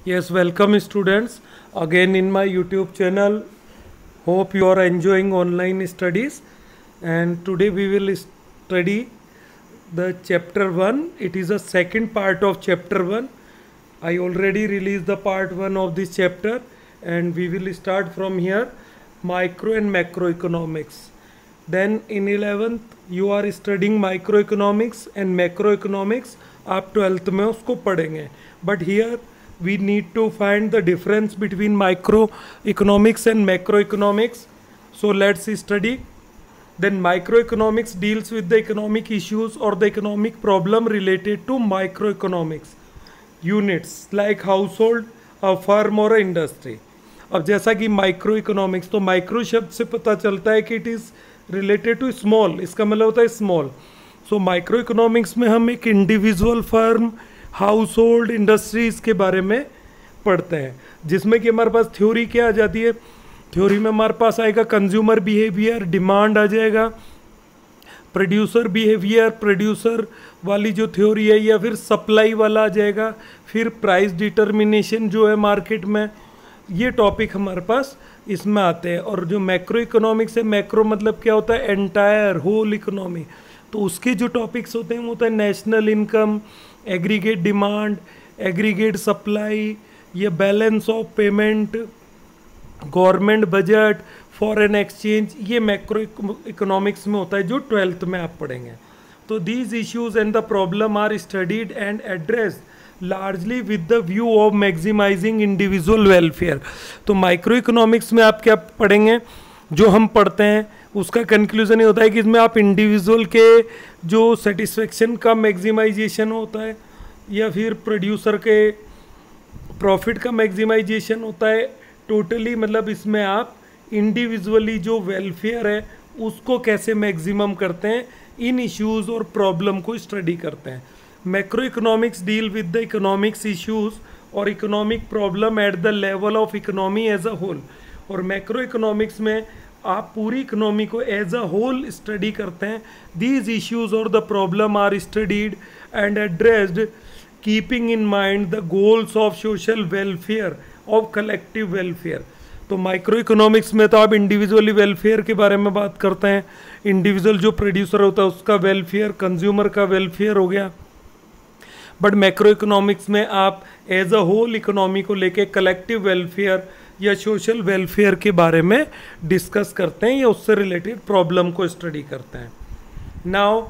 Yes, welcome students again in my YouTube channel. Hope you are enjoying online studies. And today we will study the chapter 1. It is a second part of chapter 1. I already released the part 1 of this chapter and we will start from here, micro and macroeconomics. Then in 11th you are studying microeconomics and macroeconomics. आप 12th में उसको पढ़ेंगे. But here we need to find the difference between microeconomics and macroeconomics. So let's study. Then microeconomics deals with the economic issues or the economic problem related to microeconomics units like household, a firm or a industry. अब जैसा कि micro economics, तो micro शब्द से पता चलता है कि it is related to small, इसका मतलब होता है स्मॉल. सो माइक्रो इकोनॉमिक्स में हम एक individual firm, house hold, industries के बारे में पढ़ते हैं, जिसमें कि हमारे पास थ्योरी क्या आ जाती है. थ्योरी में हमारे पास आएगा कंज्यूमर बिहेवियर, डिमांड आ जाएगा, प्रोड्यूसर बिहेवियर, प्रोड्यूसर वाली जो थ्योरी है, या फिर सप्लाई वाला आ जाएगा, फिर प्राइस डिटर्मिनेशन जो है मार्केट में, ये टॉपिक हमारे पास इसमें आते हैं. और जो मैक्रो इकोनॉमिक्स है, मैक्रो मतलब क्या होता है, एंटायर होल इकोनॉमी, तो उसके जो टॉपिक्स होते हैं वो होता है national income, aggregate demand, aggregate supply, ये balance of payment, government budget, foreign exchange, ये मैक्रो इकोनॉमिक्स में होता है जो 12th में आप पढ़ेंगे. तो these issues and the problem are studied and addressed largely with the view of maximising individual welfare. तो माइक्रो इकोनॉमिक्स में आप क्या पढ़ेंगे, जो हम पढ़ते हैं उसका कंक्लूजन ये होता है कि इसमें आप इंडिविजुअल के जो सेटिस्फेक्शन का मैक्सिमाइजेशन होता है, या फिर प्रोड्यूसर के प्रॉफिट का मैक्सिमाइजेशन होता है. टोटली मतलब इसमें आप इंडिविजुअली जो वेलफेयर है उसको कैसे मैक्सिमम करते हैं, इन इश्यूज और प्रॉब्लम को स्टडी करते हैं. Macro economics deal with the economics issues और economic problem at the level of economy as a whole. और मैक्रो इकोनॉमिक्स में आप पूरी इकोनॉमी को एज अ होल स्टडी करते हैं. दीज इश्यूज और the problem are studied and addressed keeping in mind the goals of social welfare of collective welfare. तो micro economics में तो आप इंडिविजुअली वेलफेयर के बारे में बात करते हैं, इंडिविजुअल जो प्रोड्यूसर होता है उसका वेलफेयर, कंज्यूमर का वेलफेयर हो गया. बट मैक्रो इकोनॉमिक्स में आप एज अ होल इकोनॉमी को लेके कलेक्टिव वेलफेयर या सोशल वेलफेयर के बारे में डिस्कस करते हैं, या उससे रिलेटेड प्रॉब्लम को स्टडी करते हैं. Now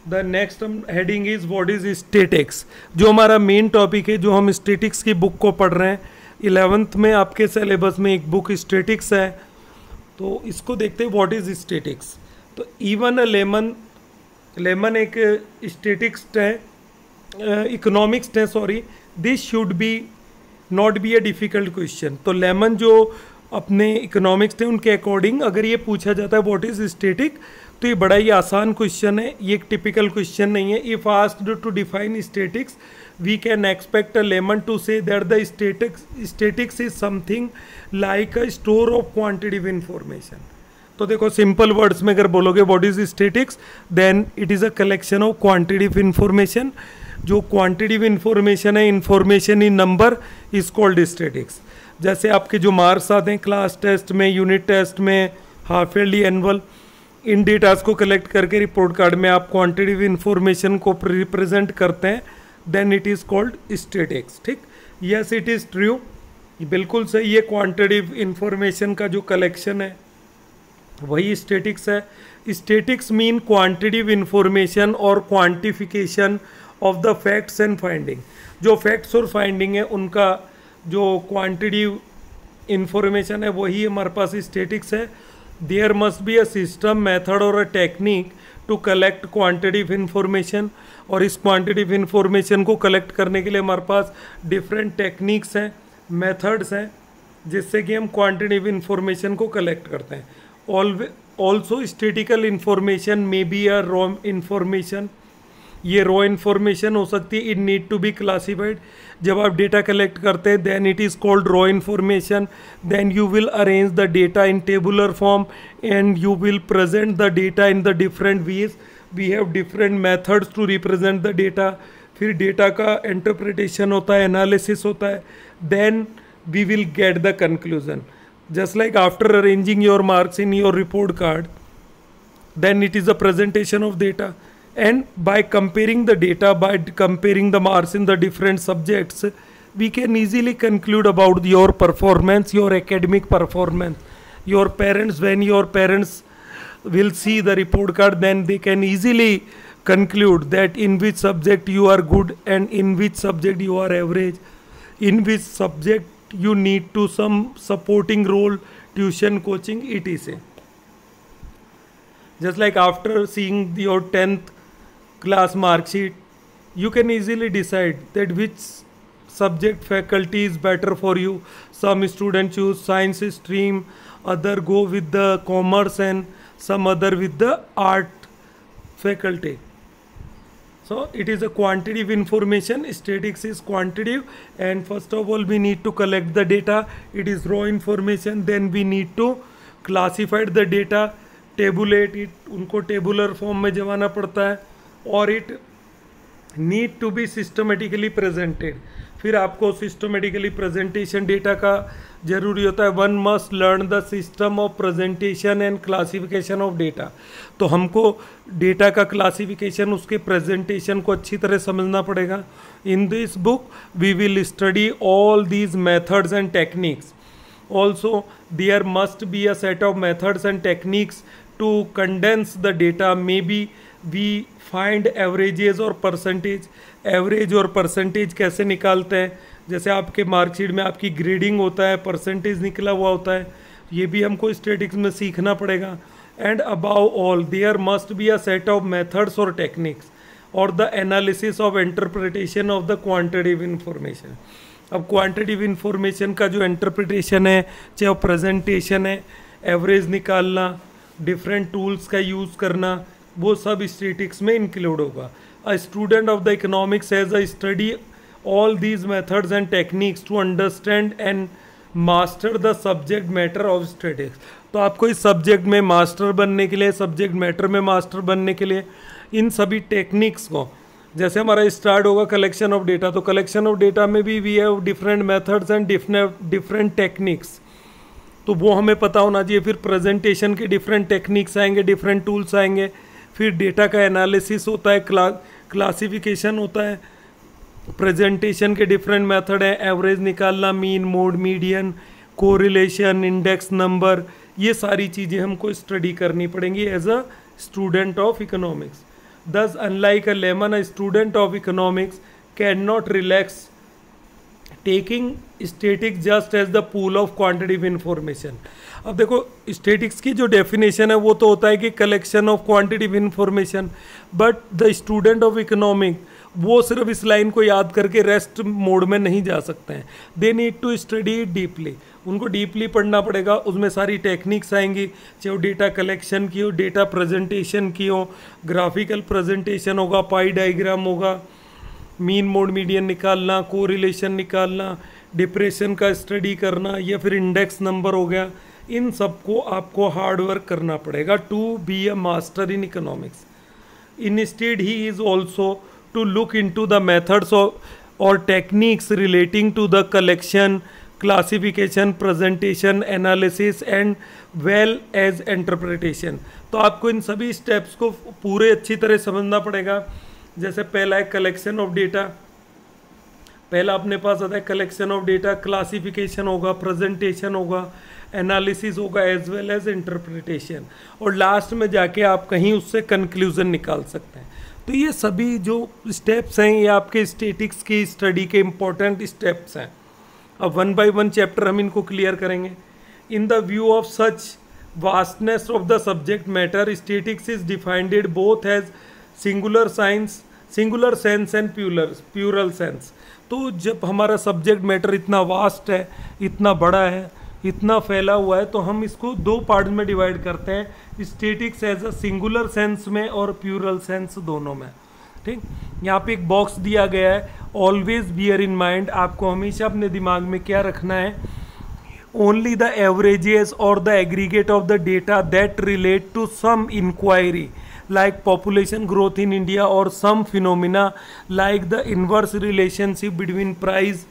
the next heading is what is statics, जो हमारा मेन टॉपिक है, जो हम स्टैटिक्स की बुक को पढ़ रहे हैं. 11th में आपके सिलेबस में एक बुक स्टैटिक्स है, तो इसको देखते हैं व्हाट इज स्टैटिक्स. तो इवन अ लेमन एक स्टैटिक्स है, इकोनॉमिक्स है, sorry. This should be not be a difficult question. तो लेमन जो अपने इकोनॉमिक्स थे उनके अकॉर्डिंग अगर ये पूछा जाता है व्हाट इज स्टैटिक, तो ये बड़ा ही आसान क्वेश्चन है, ये एक टिपिकल क्वेश्चन नहीं है. If asked to define statics we can expect a layman to say that the statistics is something like a store of quantitative information. तो देखो सिंपल वर्ड्स में अगर बोलोगे what is statics, then it is a collection of quantitative information. जो quantitative information है, information in number, is called statics. जैसे आपके जो मार्क्स आते हैं क्लास टेस्ट में, यूनिट टेस्ट में, हाफ ईयरली, एनुअल, इन डेटास को कलेक्ट करके रिपोर्ट कार्ड में आप क्वांटिटेटिव इंफॉर्मेशन को रिप्रेजेंट करते हैं, then it is called statics. ठीक, यस इट इज़ ट्रू, बिल्कुल सही. ये क्वांटिटेटिव इंफॉर्मेशन का जो कलेक्शन है वही स्टैटिक्स है. स्टैटिक्स मीन क्वांटिटेटिव इंफॉर्मेशन और quantification of the facts and finding. जो फैक्ट्स और फाइंडिंग है उनका जो क्वांटिटेटिव इंफॉर्मेशन है वही हमारे पास स्टैटिक्स है. There must be a system, method और a technique to collect quantitative information. और इस क्वांटिटेटिव इंफॉर्मेशन को कलेक्ट करने के लिए हमारे पास डिफरेंट टेक्निक्स हैं, मेथड्स हैं, जिससे कि हम क्वांटिटेटिव इंफॉर्मेशन को कलेक्ट करते हैं. Also statical information may be a raw information. ये रॉ इंफॉर्मेशन हो सकती है, it need to be classified. जब आप डेटा कलेक्ट करते हैं then it is called raw information. Then you will arrange the data in tabular form and you will present the data in the different ways. We have different methods to represent the data. फिर data का interpretation होता है, analysis होता है, then we will get the conclusion. Just like after arranging your marks in your report card, then it is a presentation of data, and by comparing the data, by comparing the marks in the different subjects, we can easily conclude about your performance, your academic performance. Your parents, when your parents will see the report card, then they can easily conclude that in which subject you are good and in which subject you are average, in which subject you need to some supporting role, tuition, coaching, etc. Just like after seeing your 10th class mark sheet, you can easily decide that which subject faculty is better for you. Some students choose science stream, other go with the commerce, and some other with the art faculty. So it is a quantitative information. Statistics is quantitative, and first of all we need to collect the data. It is raw information. Then we need to classify the data, tabulate it, उनको tabular form में जमाना पड़ता है, और it need to be systematically presented. फिर आपको systematically presentation data का जरूरी होता है. One must learn the system of presentation and classification of data. तो हमको डेटा का क्लासिफिकेशन, उसके प्रेजेंटेशन को अच्छी तरह समझना पड़ेगा. In this book we will study all these methods and techniques. Also there must be a set of methods and techniques to condense the data. Maybe we find averages or percentage. Average और percentage कैसे निकालते हैं, जैसे आपके marksheet में आपकी grading होता है, परसेंटेज निकला हुआ होता है, ये भी हमको स्टैटिक्स में सीखना पड़ेगा. And above all there must be a set of methods और टेक्निक्स और the analysis of interpretation of the quantitative information. अब क्वांटिटेटिव इन्फॉर्मेशन का जो इंटरप्रिटेशन है, चाहे वो प्रेजेंटेशन है, एवरेज निकालना, डिफरेंट टूल्स का यूज़ करना, वो सब स्टैटिक्स में इंक्लूड होगा. A student of the economics has a study all these methods and techniques to understand and master the subject matter of statics. तो आपको इस सब्जेक्ट में मास्टर बनने के लिए, सब्जेक्ट मैटर में मास्टर बनने के लिए इन सभी टेक्निक्स को, जैसे हमारा स्टार्ट होगा कलेक्शन ऑफ डेटा, तो कलेक्शन ऑफ डेटा में भी we have different methods and different techniques, तो वो हमें पता होना चाहिए. फिर प्रेजेंटेशन के डिफरेंट टेक्निक्स आएंगे, डिफरेंट टूल्स आएंगे. फिर डेटा का एनालिसिस होता है, क्लासिफिकेशन होता है, प्रेजेंटेशन के डिफरेंट मेथड है, एवरेज निकालना, mean, mode, median, correlation, index number, ये सारी चीज़ें हमको स्टडी करनी पड़ेंगी as a student of economics. Thus, unlike a layman, a student of economics cannot relax taking statistics just as the pool of quantitative information. अब देखो statics की जो डेफिनेशन है वो तो होता है कि collection of quantitative information, but the student of economic वो सिर्फ इस लाइन को याद करके रेस्ट मोड में नहीं जा सकते हैं. They need to study deeply, उनको डीपली पढ़ना पड़ेगा. उसमें सारी टेक्निक्स आएंगी, चाहे वो डेटा कलेक्शन की हो, डेटा प्रेजेंटेशन की हो, ग्राफिकल प्रेजेंटेशन होगा, पाई डायग्राम होगा, मीन, मोड, मीडियन निकालना, कोरिलेशन निकालना, डिप्रेशन का स्टडी करना, या फिर इंडेक्स नंबर हो गया. इन सबको आपको हार्ड वर्क करना पड़ेगा to be a master in economics. Instead, he is also to look into the methods or techniques relating to the collection, classification, presentation, analysis and well as interpretation. तो आपको इन सभी steps को पूरे अच्छी तरह समझना पड़ेगा. जैसे पहला है कलेक्शन ऑफ डेटा, पहला अपने पास आता है कलेक्शन ऑफ डेटा, क्लासिफिकेशन होगा, प्रेजेंटेशन होगा, एनालिसिस होगा एज वेल एज इंटरप्रिटेशन, और लास्ट में जाके आप कहीं उससे कंक्लूजन निकाल सकते हैं. तो ये सभी जो स्टेप्स हैं ये आपके स्टैटिक्स की स्टडी के इम्पोर्टेंट स्टेप्स हैं. अब वन बाय वन चैप्टर हम इनको क्लियर करेंगे. In the view of such vastness of the subject matter, statics is defined both as singular sense and plural sense. तो जब हमारा सब्जेक्ट मैटर इतना वास्ट है, इतना बड़ा है, इतना फैला हुआ है, तो हम इसको दो पार्ट में डिवाइड करते हैं, statics as a singular sense में और प्लूरल सेंस दोनों में. ठीक, यहाँ पे एक बॉक्स दिया गया है, ऑलवेज बियर इन माइंड. आपको हमेशा अपने दिमाग में क्या रखना है, ओनली द एवरेजेस और the aggregate of the data that relate to some inquiry like population growth in India or some phenomena like the inverse relationship between price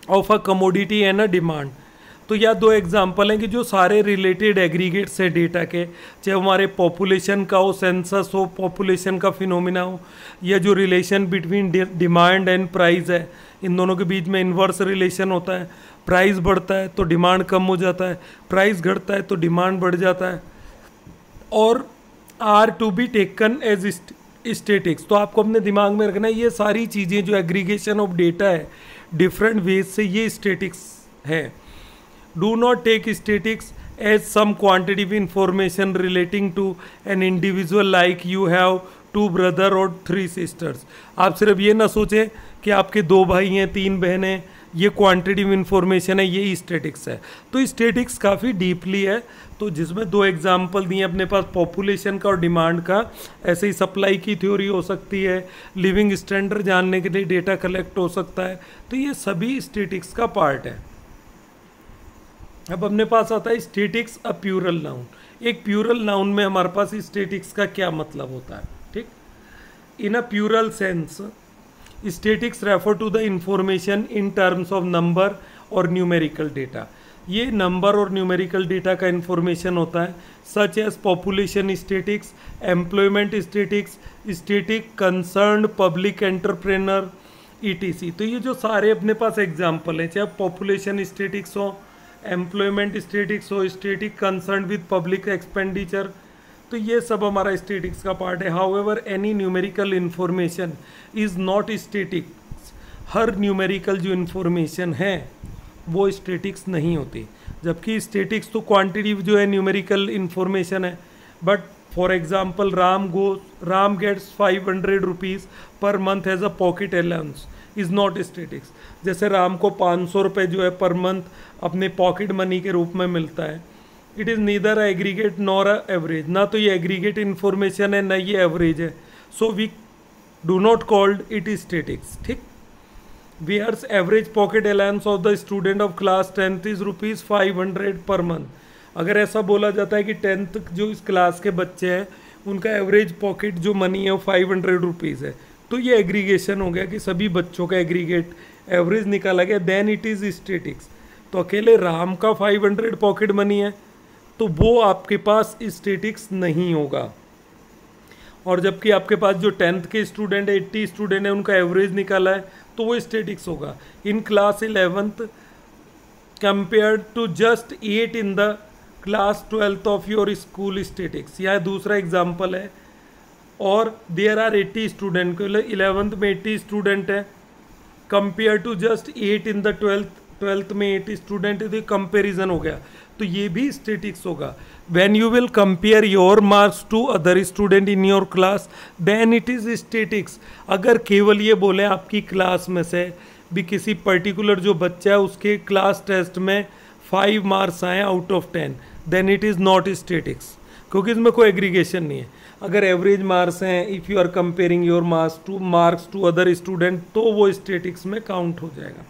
of a commodity and a demand. तो यह दो example हैं कि जो सारे related aggregates है data के, चाहे हमारे पॉपुलेशन का हो, सेंसस हो, पॉपुलेशन का फिनोमिना हो, या जो relation between demand and price है, इन दोनों के बीच में इन्वर्स रिलेशन होता है. प्राइस बढ़ता है तो डिमांड कम हो जाता है, प्राइस घटता है तो डिमांड बढ़ जाता है, और are to be taken as statics. तो आपको अपने दिमाग में रखना है ये सारी चीज़ें जो एग्रीगेशन ऑफ डेटा है डिफरेंट वेज से, ये स्टेटिक्स है. Do not take statistics as some quantitative information relating to an individual like you have 2 brothers or 3 sisters. आप सिर्फ ये ना सोचें कि आपके 2 भाई हैं, 3 बहनें हैं, ये क्वांटिटेटिव इन्फॉर्मेशन है, ये स्टेटिक्स है. तो स्टेटिक्स काफ़ी डीपली है. तो जिसमें 2 एग्जाम्पल दिए अपने पास, पॉपुलेशन का और डिमांड का. ऐसे ही सप्लाई की थ्योरी हो सकती है, लिविंग स्टैंडर्ड जानने के लिए डेटा कलेक्ट हो सकता है. तो ये सभी स्टेटिक्स का पार्ट है. अब अपने पास आता है स्टेटिक्स अ प्यूरल नाउन. एक प्यूरल नाउन में हमारे पास स्टेटिक्स का क्या मतलब होता है. ठीक, in a plural sense statics refer to the information in terms of number और न्यूमेरिकल डेटा. ये नंबर और न्यूमेरिकल डेटा का इंफॉर्मेशन होता है, such as population statics, employment statics, static concern public entrepreneur ETC. तो ये जो सारे अपने पास एग्जाम्पल हैं, चाहे पॉपुलेशन स्टेटिक्स हो, एम्प्लॉयमेंट स्टेटिक्स हो, static concern with public expenditure, तो ये सब हमारा स्टेटिक्स का पार्ट है. However any numerical information is not statics. हर न्यूमेरिकल जो इंफॉर्मेशन है वो स्टेटिक्स नहीं होती, जबकि स्टेटिक्स तो क्वांटिटिव जो है न्यूमेरिकल इंफॉर्मेशन है. But for example Ram gets 500 rupees per month as a pocket allowance is not statics. जैसे राम को 500 रुपये जो है पर मंथ अपने पॉकेट मनी के रूप में मिलता है. It is neither aggregate nor a average. ना तो ये एग्रीगेट इन्फॉर्मेशन है, ना ये एवरेज है. So we do not called it statics. ठीक, Whereas average pocket allowance of the student of class 10th is ₹500 per month. अगर ऐसा बोला जाता है कि 10th जो इस क्लास के बच्चे हैं उनका एवरेज पॉकेट जो मनी है वो 500 रुपीज़ है, तो ये एग्रीगेशन हो गया कि सभी बच्चों का एग्रीगेट एवरेज निकाला गया, देन इट इज़ स्टेटिक्स. तो अकेले राम का 500 पॉकेट मनी है तो वो आपके पास स्टेटिक्स नहीं होगा. और जबकि आपके पास जो 10th के स्टूडेंट है, 80 स्टूडेंट है, उनका एवरेज निकाला है तो वो स्टेटिक्स होगा. In class 11th compared to just 8 in the class 12th of your school statics. यह दूसरा एग्जाम्पल है. और देयर आर 80 स्टूडेंट, 11th में 80 स्टूडेंट है compare to just 8 in the 12th में 80 स्टूडेंट है, तो कंपेरिजन हो गया, तो ये भी स्टेटिक्स होगा. When you will compare your marks to other student in your class, then it is statics. अगर केवल ये बोले आपकी क्लास में से भी किसी पर्टिकुलर जो बच्चा है उसके क्लास टेस्ट में 5 मार्क्स आए out of 10, then it is not statics, क्योंकि इसमें कोई एग्रीगेशन नहीं है. अगर एवरेज मार्क्स हैं, if you are comparing your marks to other student, तो वो स्टेटिक्स में काउंट हो जाएगा.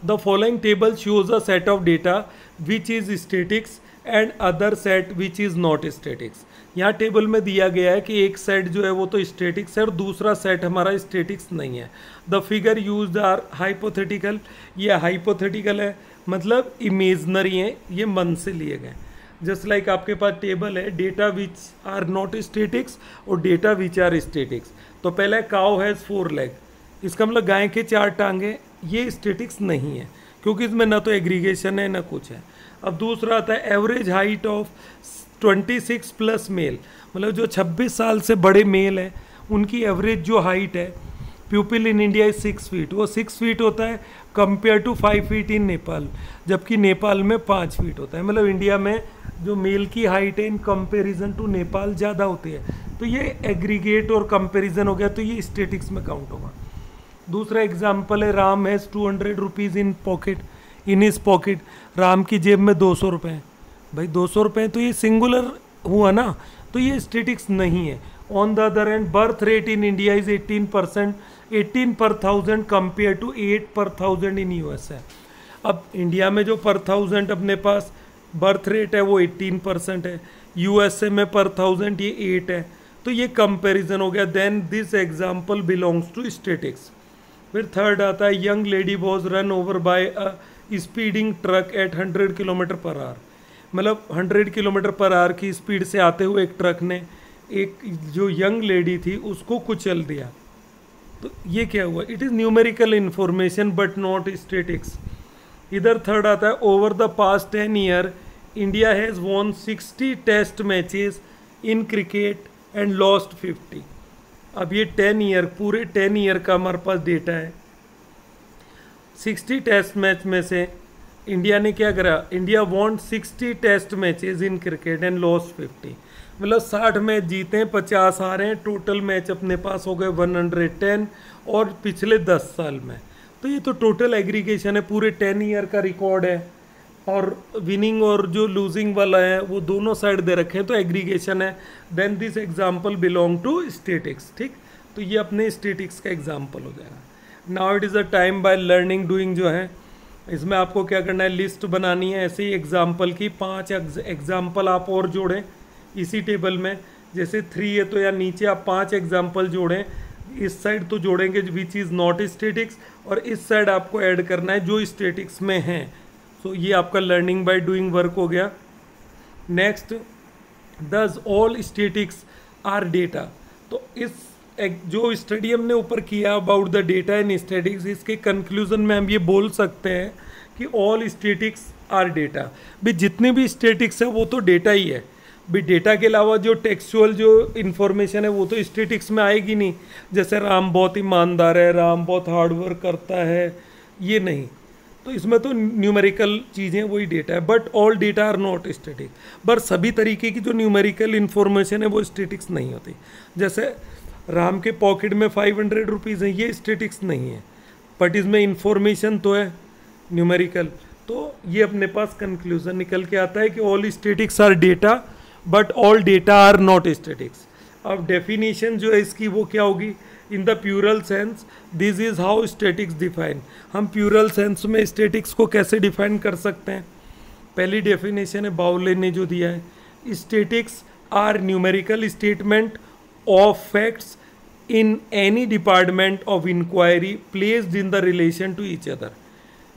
The following table shows a set of data which is statics and other set which is not statics. यहाँ table में दिया गया है कि एक सेट जो है वो तो स्टेटिक्स है और दूसरा सेट हमारा स्टेटिक्स नहीं है. The figure used are hypothetical. ये हाइपोथेटिकल है, मतलब इमेजनरी है, ये मन से लिए गए. जस्ट लाइक आपके पास टेबल है data which are not statics और डेटा विच आर स्टेटिक्स. तो पहले काउ हैज़ 4 लेग, इसका मतलब गाय के 4 टांगे, ये स्टेटिक्स नहीं है क्योंकि इसमें ना तो एग्रीगेशन है ना कुछ है. अब दूसरा आता है average height of 26 plus male, मतलब जो 26 साल से बड़े मेल हैं उनकी एवरेज जो हाइट है pupil in India is 6 feet, वो 6 फीट होता है compare to 5 feet in Nepal, जबकि नेपाल में 5 फीट होता है. मतलब इंडिया में जो मेल की हाइट है इन कंपेरिजन टू नेपाल ज़्यादा होती है. तो ये एग्रीगेट और कंपेरिजन हो गया, तो ये स्टेटिक्स में काउंट होगा. दूसरा एग्जाम्पल है Ram has 200 rupees in his pocket. Ram की जेब में 200 रुपये हैं. भाई 200 रुपये तो ये सिंगुलर हुआ ना, तो ये स्टेटिक्स नहीं है. On the other and birth rate in India is 18%, 18 पर 1000 कंपेयर टू 8 पर 1000 इन US है. अब इंडिया में जो पर 1000 अपने पास बर्थ रेट है वो 18% है, यूएसए में पर 1000 ये 8 है। तो ये कंपैरिजन हो गया। Then this example belongs to statics. फिर थर्ड आता है young lady was run over by a speeding truck at 100 kilometre per hour. मतलब 100 किलोमीटर पर आवर की स्पीड से आते हुए एक ट्रक ने एक जो यंग लेडी थी उसको कुचल दिया। तो ये क्या हुआ? It is numerical information but not statistics. इधर थर्ड आता है over the past 10 year India has won 60 test matches in cricket and lost 50। अब ये 10 ईयर, पूरे 10 ईयर का हमारे पास डेटा है। 60 टेस्ट मैच में से इंडिया ने क्या करा? India won 60 test matches in cricket and lost 50। मतलब 60 मैच जीते हैं, 50 हारे हैं। टोटल मैच अपने पास हो गए 110 और पिछले 10 साल में। तो ये तो टोटल एग्रीगेशन है, पूरे 10 ईयर का रिकॉर्ड है। और विनिंग और जो लूजिंग वाला है वो दोनों साइड दे रखे हैं, तो एग्रीगेशन है। Then this example belong to statistics. ठीक, तो ये अपने स्टैटिक्स का एग्जाम्पल हो जाएगा। Now it is a time by learning doing जो है, इसमें आपको क्या करना है? लिस्ट बनानी है ऐसे ही एग्जाम्पल की। 5 एग्जाम्पल आप और जोड़ें इसी टेबल में। जैसे 3 है तो या नीचे आप 5 एग्जाम्पल जोड़ें। इस साइड तो जोड़ेंगे विच इज़ नॉट स्टैटिक्स, और इस साइड आपको ऐड करना है जो स्टैटिक्स में है। तो ये आपका लर्निंग बाय डूइंग वर्क हो गया। नेक्स्ट, दस ऑल स्टैटिक्स आर डेटा। तो इस जो स्टडी हमने ऊपर किया about the data in statics, इसके कंक्लूजन में हम ये बोल सकते हैं कि ऑल स्टैटिक्स आर डेटा। भी जितने भी स्टैटिक्स है वो तो डेटा ही है। भी डेटा के अलावा जो टेक्सचुअल जो इन्फॉर्मेशन है वो तो स्टैटिक्स में आएगी नहीं। जैसे राम बहुत ईमानदार है, राम बहुत हार्डवर्क करता है, ये नहीं। तो इसमें तो न्यूमेरिकल चीज़ें वही डेटा है। But all data are not static. पर सभी तरीके की जो न्यूमेरिकल इन्फॉर्मेशन है वो स्टैटिक्स नहीं होती। जैसे राम के पॉकेट में 500 रुपीज़ है, ये स्टैटिक्स नहीं है, बट इसमें इंफॉर्मेशन तो है न्यूमेरिकल। तो ये अपने पास कंक्लूजन निकल के आता है कि all statistics are data but all data are not statistics. अब डेफिनेशन जो है इसकी वो क्या होगी? In the plural sense this is how statistics define. हम प्यूरल सेंस में स्टैटिक्स को कैसे डिफाइन कर सकते हैं? पहली डेफिनेशन है बाउले ने जो दिया है, statistics are numerical statement of facts in any department of inquiry placed in the relation to each other।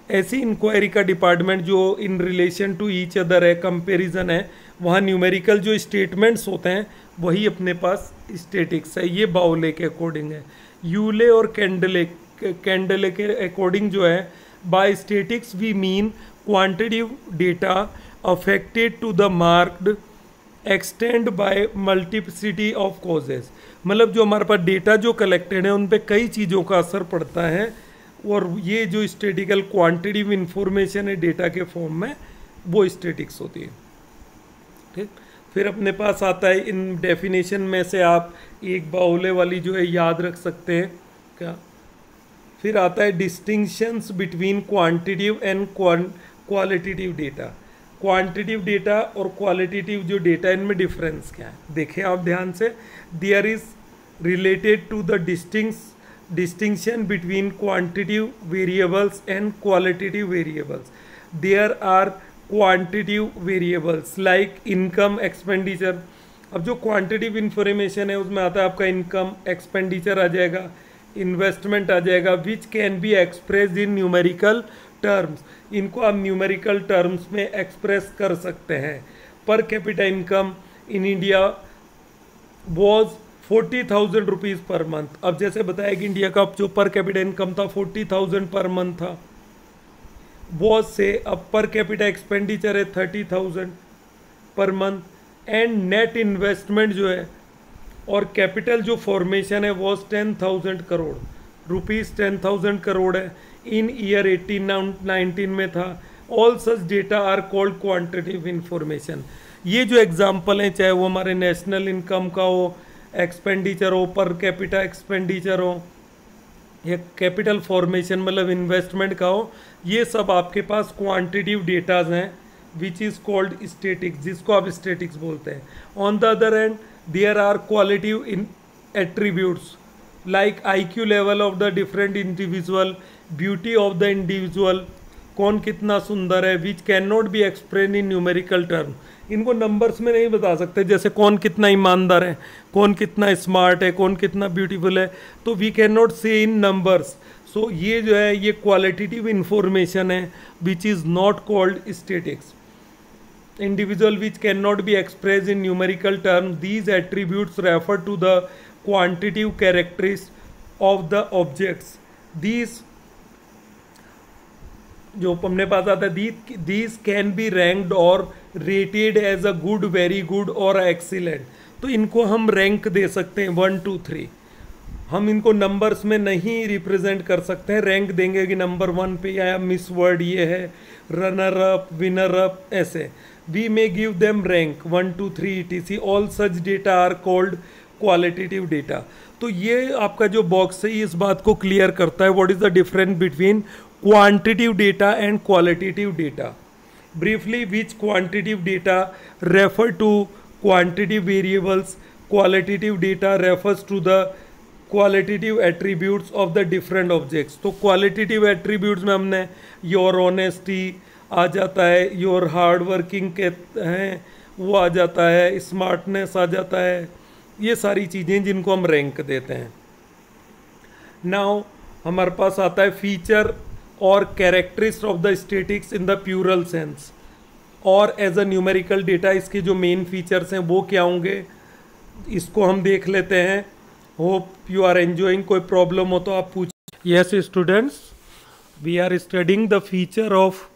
ऐसी इंक्वायरी का डिपार्टमेंट जो in relation to each other है, कंपेरिजन है, वहाँ न्यूमेरिकल जो स्टेटमेंट्स होते हैं वही अपने पास स्टैटिक्स है। ये बाउले के अकॉर्डिंग है। यूले और कैंडले के अकॉर्डिंग जो है, by statistics we mean quantitative data affected to the marked extent by multiplicity of causes. मतलब जो हमारे पास डेटा जो कलेक्टेड है उन पे कई चीज़ों का असर पड़ता है, और ये जो स्टैटिकल क्वांटिटेटिव इंफॉर्मेशन है डेटा के फॉर्म में वो स्टैटिक्स होती है। ठीक, फिर अपने पास आता है इन डेफिनेशन में से आप एक बाउले वाली जो है याद रख सकते हैं क्या। फिर आता है distinctions between quantitative and qualitative data. Quantitative data और क्वालिटेटिव जो डेटा, इनमें डिफरेंस क्या है देखें आप ध्यान से। There is related to the distinction between quantitative variables and qualitative variables। There are quantitative variables like income, expenditure। अब जो क्वांटिटेटिव इंफॉर्मेशन है उसमें आता है आपका इनकम, एक्सपेंडिचर आ जाएगा, इन्वेस्टमेंट आ जाएगा, which can be expressed in numerical terms. इनको आप न्यूमेरिकल टर्म्स में एक्सप्रेस कर सकते हैं। Per capita income in India was 40,000 rupees per month. अब जैसे बताया कि इंडिया का जो पर कैपिटा इनकम था 40,000 पर मंथ था, वॉज से अब पर कैपिटा एक्सपेंडिचर है 30,000 per month, and net investment जो है और कैपिटल जो फॉर्मेशन है वॉज 10,000 करोड़ रुपीज़, 10,000 करोड़ है इन ईयर 18-19 में था। All such data are called quantitative information. ये जो एग्जाम्पल हैं, चाहे वो हमारे नेशनल इनकम का हो, एक्सपेंडिचर हो, पर कैपिटा एक्सपेंडिचर हो, या कैपिटल फॉर्मेशन मतलब इन्वेस्टमेंट का हो, ये सब आपके पास क्वांटिटेटिव डेटाज हैं विच इज़ कॉल्ड स्टैटिक्स, जिसको आप स्टैटिक्स बोलते हैं। On the other end there are qualitative in attributes like IQ level of the different individual, beauty of the individual, कौन कितना सुंदर है, which can not be express in numerical term. इनको numbers में नहीं बता सकते, जैसे कौन कितना ईमानदार है, कौन कितना स्मार्ट है, कौन कितना ब्यूटीफुल है, तो वी कैन नॉट से इन नंबर्स। सो ये जो है ये क्वालिटेटिव इंफॉर्मेशन है विच is not called statics. Individual which cannot be expressed in numerical terms, these attributes refer to the quantitative characteristics of the objects. These जो हमने पास आता है, these can be ranked or rated as a good, very good or excellent. तो इनको हम rank दे सकते हैं 1 2 3। हम इनको नंबर्स में नहीं रिप्रेजेंट कर सकते हैं, रैंक देंगे कि नंबर 1 पे आया, मिस वर्ड ये है, रनर अप, विनर अप, ऐसे। We may give them rank 1 2 3 etc. All such data are called qualitative data. तो ये आपका जो बॉक्स है इस बात को क्लियर करता है what is the difference between quantitative data and qualitative data. Briefly, which quantitative data refer to quantitative variables, qualitative data refers to the qualitative attributes of the different objects. तो qualitative attributes में हमने your honesty आ जाता है, your hard working के हैं वो आ जाता है, स्मार्टनेस आ जाता है, ये सारी चीज़ें जिनको हम रैंक देते हैं। नाउ हमारे पास आता है फीचर और characteristic of the statics in the plural sense और एज अ न्यूमेरिकल डेटा। इसके जो मेन फीचर्स हैं वो क्या होंगे, इसको हम देख लेते हैं। Hope you are enjoying. कोई प्रॉब्लम हो तो आप पूछ। Yes students, we are studying the feature of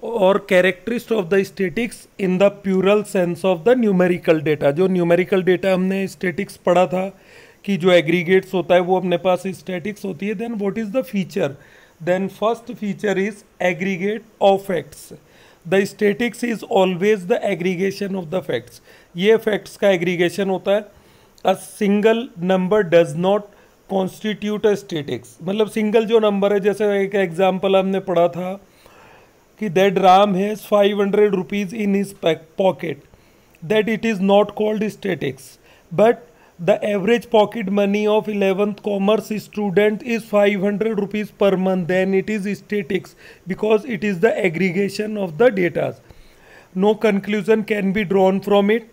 और characteristic of the statics in the plural sense of the numerical data. जो न्यूमेरिकल डेटा हमने स्टैटिक्स पढ़ा था कि जो एग्रीगेट्स होता है वो अपने पास स्टैटिक्स होती है। Then what is the feature, then first feature is aggregate of facts. The statistics is always the aggregation of the facts. ये फैक्ट्स का एग्रीगेशन होता है। A single number does not constitute a statistics. मतलब single जो number है, जैसे एक example हमने पढ़ा था कि that Ram has 500 rupees in his pocket, that it is not called statistics. But the average pocket money of 11th commerce student is 500 rupees per month, then it is statistics because it is the aggregation of the datas. No conclusion can be drawn from it.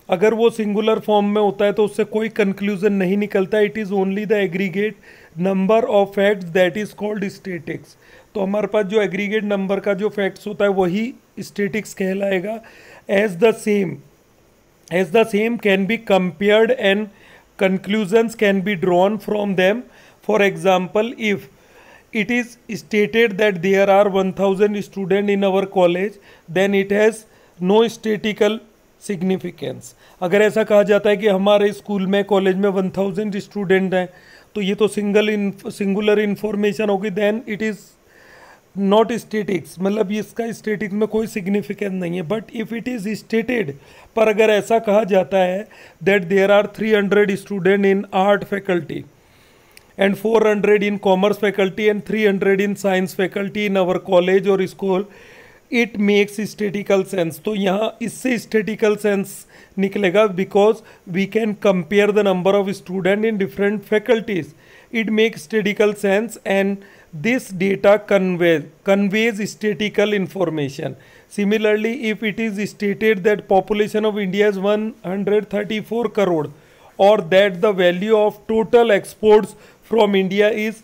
अगर वो singular form में होता है तो उससे कोई conclusion नहीं निकलता। It is only the aggregate number of facts that is called statics. तो हमारे पास जो एग्रीगेट नंबर का जो फैक्ट्स होता है वही स्टैटिक्स कहलाएगा। As the same can be compared and conclusions can be drawn from them. For example, if it is stated that there are 1000 students in our college, then it has no statistical significance. अगर ऐसा कहा जाता है कि हमारे school में college में 1000 student हैं तो ये तो सिंगुलर इंफॉर्मेशन होगी, then it is not statistics. मतलब इसका स्टैटिक्स में कोई सिग्निफिकेंस नहीं है। But if it is stated, पर अगर ऐसा कहा जाता है that there are 300 student in art faculty and 400 in commerce faculty and 300 in science faculty in our college or school, it makes statistical sense. तो यहाँ इससे statistical sense निकलेगा because we can compare the number of students in different faculties. It makes statistical sense and this data conveys statistical information. Similarly, if it is stated that population of India is 134 crore or that the value of total exports from India is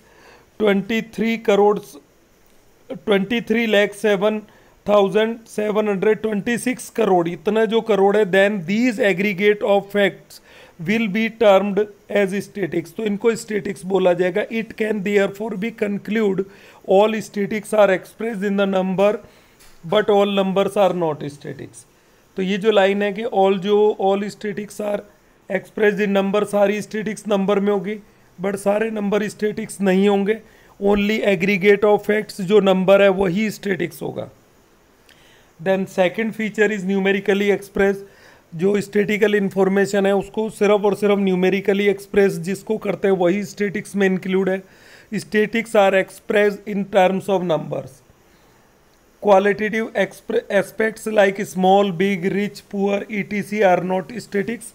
23,07,726 crore, इतना जो करोड़ है, then these aggregate of facts will be termed as statics. तो इनको statics बोला जाएगा. It can therefore be conclude all statics are expressed in the number but all numbers are not statics. तो ये जो लाइन है कि all statics are expressed in number, सारी statics नंबर में होगी बट सारे नंबर स्टैटिक्स नहीं होंगे। ओनली एग्रीगेट ऑफ फैक्ट्स जो नंबर है वही स्टैटिक्स होगा। Then second feature is numerically express. जो स्टैटिकल इंफॉर्मेशन है उसको सिर्फ और सिर्फ न्यूमेरिकली एक्सप्रेस जिसको करते हैं वही स्टैटिक्स में इंक्लूड है। Statistics are express in terms of numbers. Qualitative aspects like small, big, rich, poor etc are not statistics.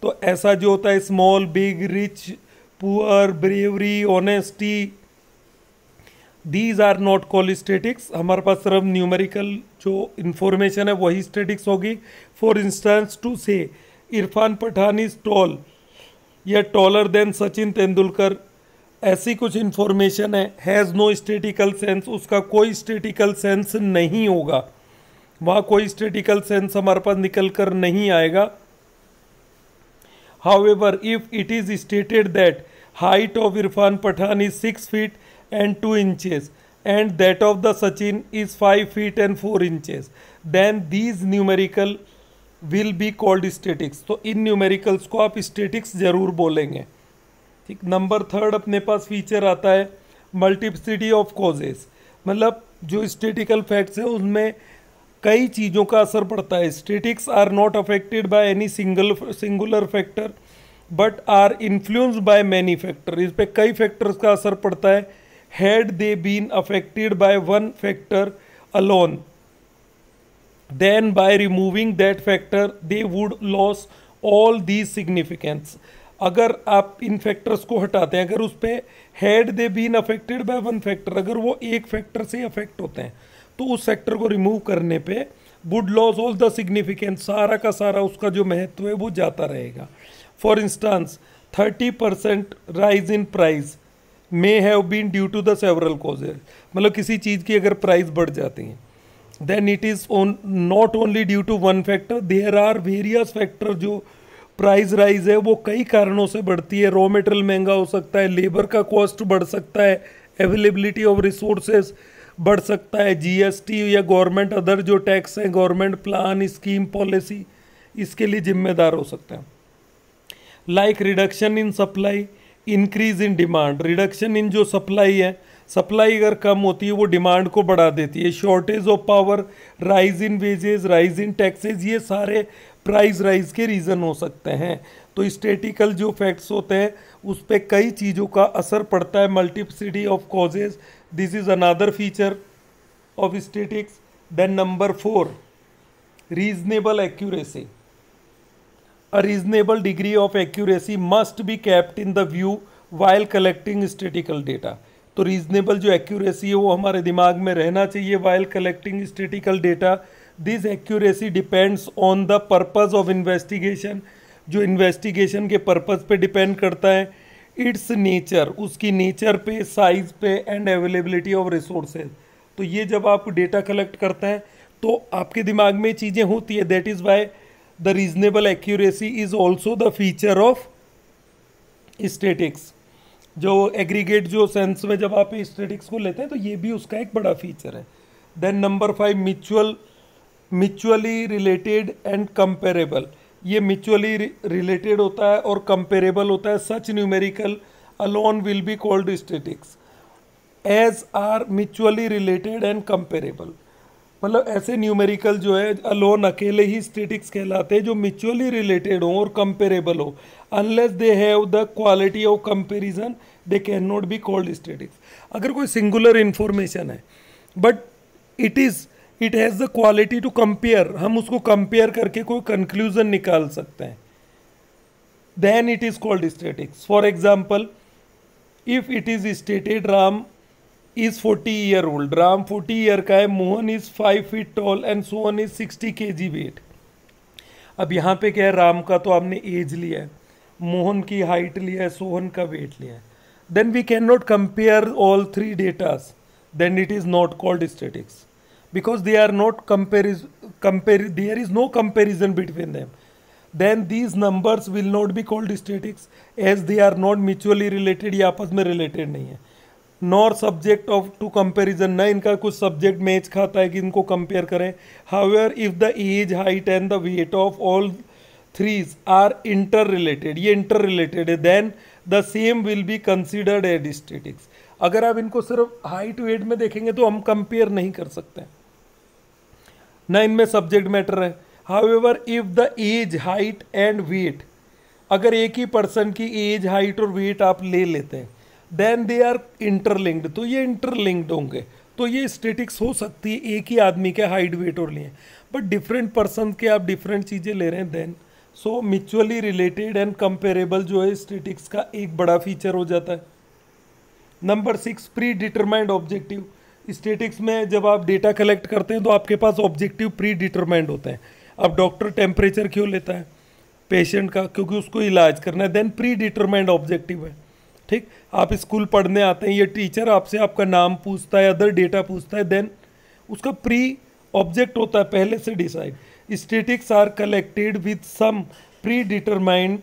तो ऐसा जो होता है small, big, rich, poor, bravery, honesty, these are not called statistics. हमारे पास सिर्फ न्यूमेरिकल जो इंफॉर्मेशन है वही स्टैटिक्स होगी। फॉर इंस्टेंस टू से इरफान पठान इज टॉल या टॉलर देन सचिन तेंदुलकर, ऐसी कुछ इंफॉर्मेशन है, हैज़ नो स्टेटिकल सेंस, उसका कोई स्टेटिकल सेंस नहीं होगा, वहाँ कोई स्टेटिकल सेंस हमारे पास निकल कर नहीं आएगा। However, if it is stated that height of Irfan Pathan is 6 feet and 2 inches and that of the Sachin is 5 feet and 4 inches, then these numerical will be called statics। तो इन numericals को आप statics जरूर बोलेंगे। ठीक, number 3 अपने पास feature आता है multiplicity of causes, मतलब जो स्टेटिकल फैक्ट्स है उसमें कई चीज़ों का असर पड़ता है। Statistics are not affected by any singular factor but are influenced by many factor, इस पे कई फैक्टर्स का असर पड़ता है। Had they been affected by one factor alone then by removing that factor they would lose all these significance. अगर आप इन factors को हटाते हैं, अगर उस पर had they been affected by one factor, अगर वो एक फैक्टर से अफेक्ट होते हैं तो उस फैक्टर को रिमूव करने पे would lose all the significance, सारा का सारा उसका जो महत्व है वो जाता रहेगा। For instance 30% rise in price may have been due to the several causes, मतलब किसी चीज़ की अगर प्राइस बढ़ जाती है then it is not only due to one factor, there are various factor. जो प्राइस राइज है वो कई कारणों से बढ़ती है। रॉ मटेरियल महंगा हो सकता है, लेबर का कॉस्ट बढ़ सकता है, अवेलेबिलिटी ऑफ रिसोर्सेज बढ़ सकता है, जीएसटी या गवर्नमेंट अदर जो टैक्स हैं, गवर्नमेंट प्लान स्कीम पॉलिसी इसके लिए जिम्मेदार हो सकता है। Like reduction in supply increase in demand, reduction in जो सप्लाई है, सप्लाई अगर कम होती है वो डिमांड को बढ़ा देती है। Shortage of power, rise in wages, rise in taxes, ये सारे प्राइस राइज के रीज़न हो सकते हैं। तो स्टैटिकल जो फैक्ट्स होते हैं उस पर कई चीज़ों का असर पड़ता है। Multiplicity of causes, this is another feature of statistics. Then number 4 reasonable accuracy, a reasonable degree of accuracy must be kept in the view while collecting statistical data। तो रीजनेबल जो एक्यूरेसी है वो हमारे दिमाग में रहना चाहिए while collecting statistical data। This accuracy depends on the purpose of investigation, जो इन्वेस्टिगेशन के पर्पस पे डिपेंड करता है। इट्स नेचर, उसकी नेचर पे, साइज पे एंड अवेलेबिलिटी ऑफ रिसोर्सेज। तो ये जब आप डेटा कलेक्ट करते हैं तो आपके दिमाग में चीज़ें होती है। That is why the reasonable accuracy is also the feature of statics. जो एग्रीगेट जो सेंस में जब आप स्टैटिक्स को लेते हैं तो ये भी उसका एक बड़ा फीचर है। Then number 5 mutually related and comparable, ये म्यूचुअली रिलेटेड होता है और कंपेरेबल होता है। Such numerical alone will be called statics as are mutually related and comparable, मतलब ऐसे न्यूमेरिकल जो है अलोन अकेले ही स्टैटिक्स कहलाते हैं जो म्यूचुअली रिलेटेड हो और कंपेरेबल हो। Unless they have the quality of comparison they can not be called statistics. अगर कोई सिंगुलर इंफॉर्मेशन है but it has the quality to compare, हम उसको कंपेयर करके कोई कंक्लूजन निकाल सकते हैं, then it is called statistics. For example if it is stated Ram is 40 year old, Ram 40 year का है, Mohan is 5 feet tall and Sohan is 60 kg wait. अब यहाँ पे क्या है, राम का तो आपने एज लिया है, मोहन की हाइट लिया है, सोहन का वेट लिया है, then we can not compare all 3 datas, then it is not called statistics because they are not there is no comparison between them, then these numbers will not be called statics as they are not mutually related, ये आपस में related नहीं है, nor subject of to comparison, ना इनका कुछ subject match खाता है कि इनको compare करें। however if the age, height and the weight of all threes are interrelated, ये interrelated है, then the same will be considered as statics। अगर आप इनको सिर्फ हाइट वेट में देखेंगे तो हम कंपेयर नहीं कर सकते, ना इनमें सब्जेक्ट मैटर है। However if the age, height and weight, अगर एक ही पर्सन की एज, हाइट और वेट आप ले लेते हैं देन दे आर इंटरलिंक्ड, तो ये इंटरलिंक्ड होंगे, तो ये स्टैटिक्स हो सकती है एक ही आदमी के हाइट वेट और लिए, बट डिफरेंट पर्सन के आप डिफरेंट चीज़ें ले रहे हैं, then so mutually related and comparable जो है स्टैटिक्स का एक बड़ा फीचर हो जाता है। Number 6 pre determined objective, statics में जब आप डेटा कलेक्ट करते हैं तो आपके पास ऑब्जेक्टिव प्री डिटरमाइंड होते हैं। अब डॉक्टर टेम्परेचर क्यों लेता है पेशेंट का, क्योंकि उसको इलाज करना है, देन प्री डिटरमाइंड ऑब्जेक्टिव है। ठीक, आप स्कूल पढ़ने आते हैं, ये टीचर आपसे आपका नाम पूछता है, अदर डेटा पूछता है, देन उसका प्री ऑब्जेक्ट होता है पहले से decide. Statistics are collected with some predetermined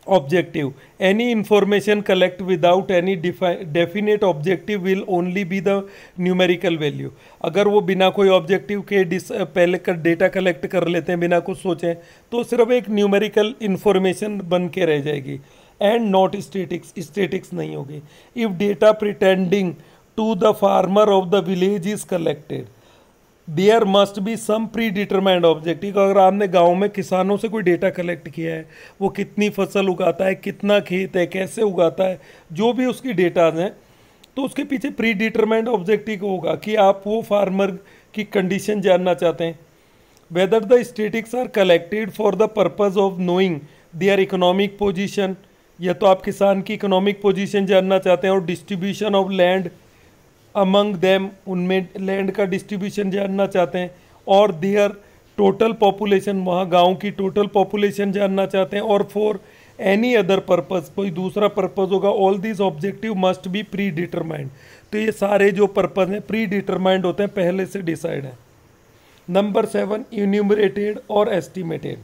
objective. Any information collect without any definite objective will only be the numerical value. अगर वो बिना कोई ऑब्जेक्टिव के पहले का डेटा कलेक्ट कर लेते हैं बिना कुछ सोचें तो सिर्फ एक न्यूमेरिकल इंफॉर्मेशन बन के रह जाएगी एंड नॉट स्टैटिक्स, स्टैटिक्स नहीं होगी। If data pertaining to the farmer of the village is collected there must be some predetermined objective. अगर आपने गांव में किसानों से कोई डेटा कलेक्ट किया है, वो कितनी फसल उगाता है, कितना खेत है, कैसे उगाता है, जो भी उसकी डेटाज हैं, तो उसके पीछे प्री डिटरमाइंड ऑब्जेक्टिव होगा कि आप वो फार्मर की कंडीशन जानना चाहते हैं। Whether the statistics are collected for the purpose of knowing their economic position, या तो आप किसान की इकोनॉमिक पोजिशन जानना चाहते हैं और distribution of land among them, उनमें लैंड का डिस्ट्रीब्यूशन जानना चाहते हैं, और देयर टोटल पॉपुलेशन, वहाँ गांव की टोटल पॉपुलेशन जानना चाहते हैं, और फॉर एनी अदर पर्पस, कोई दूसरा पर्पस होगा, all this objective must be pre determined. तो ये सारे जो पर्पस हैं प्री डिटरमाइंड होते हैं, पहले से डिसाइड है। नंबर 7, इन्यूमरेटेड और एस्टिमेटेड।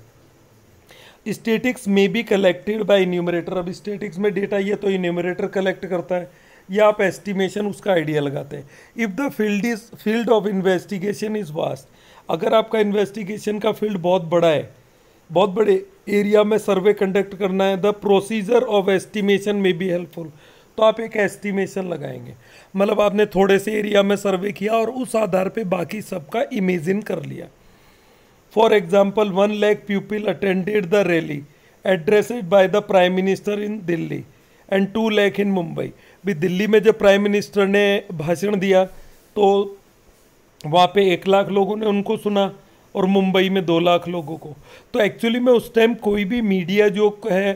स्टैटिक्स में बी कलेक्टेड बाय इन्यूमरेटर। अब स्टैटिक्स में डेटा ये तो इन्यूमरेटर कलेक्ट करता है या आप एस्टिमेशन उसका आइडिया लगाते हैं। If the field of investigation is vast, अगर आपका इन्वेस्टिगेशन का फील्ड बहुत बड़ा है, बहुत बड़े एरिया में सर्वे कंडक्ट करना है, द प्रोसीजर ऑफ एस्टिमेशन में बी हेल्पफुल, तो आप एक एस्टिमेशन लगाएंगे। मतलब आपने थोड़े से एरिया में सर्वे किया और उस आधार पे बाकी सबका इमेजिन कर लिया। For example 1 lakh people attended the rally addressed by the prime minister in Delhi and 2 lakh in Mumbai. भी दिल्ली में जब प्राइम मिनिस्टर ने भाषण दिया तो वहाँ पे 1 लाख लोगों ने उनको सुना और मुंबई में 2 लाख लोगों को। तो एक्चुअली में उस टाइम कोई भी मीडिया जो है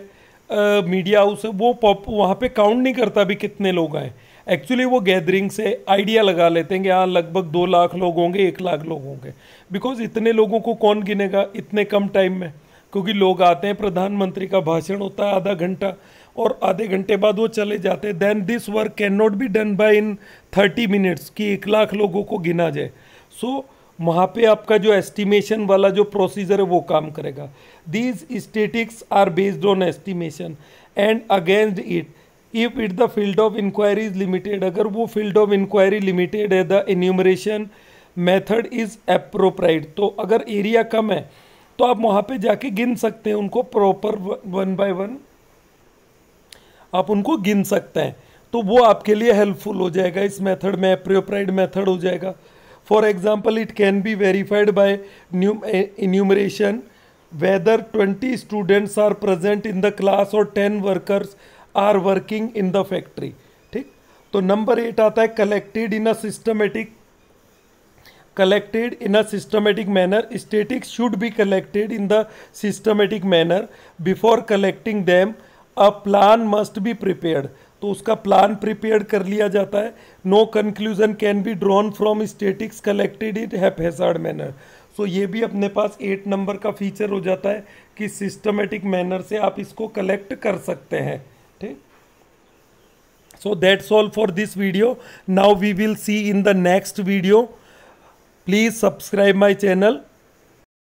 मीडिया हाउस है वो वहाँ पे काउंट नहीं करता भी कितने लोग आए। एक्चुअली वो गैदरिंग से आइडिया लगा लेते हैं कि हाँ लगभग 2 लाख लोग होंगे, 1 लाख लोग होंगे। बिकॉज इतने लोगों को कौन गिनेगा इतने कम टाइम में, क्योंकि लोग आते हैं, प्रधानमंत्री का भाषण होता है आधा घंटा और आधे घंटे बाद वो चले जाते हैं। Then this work can not be done by in 30 minutes कि 1 लाख लोगों को गिना जाए। सो वहाँ पे आपका जो एस्टिमेशन वाला जो प्रोसीजर है वो काम करेगा। These statistics are based on estimation and against it if it the field of inquiry is limited, अगर वो फील्ड ऑफ इंक्वायरी लिमिटेड है, the enumeration method is appropriate. तो अगर एरिया कम है तो आप वहाँ पे जाके गिन सकते हैं उनको, प्रॉपर 1 बाय 1 आप उनको गिन सकते हैं, तो वो आपके लिए हेल्पफुल हो जाएगा। इस मेथड में एप्रोप्राइट मेथड हो जाएगा। For example it can be verified by enumeration whether 20 students are present in the class और 10 workers are working in the factory. ठीक, तो नंबर 8 आता है collected in a systematic manner. Statistics should be collected in the systematic manner. Before collecting them, a plan must be prepared. तो उसका plan prepare कर लिया जाता है. No conclusion can be drawn from statics collected in haphazard manner. So ये भी अपने पास 8 number का फीचर हो जाता है कि सिस्टमेटिक मैनर से आप इसको कलेक्ट कर सकते हैं. ठीक. So that's all for this video. Now we will see in the next video. Please subscribe my channel.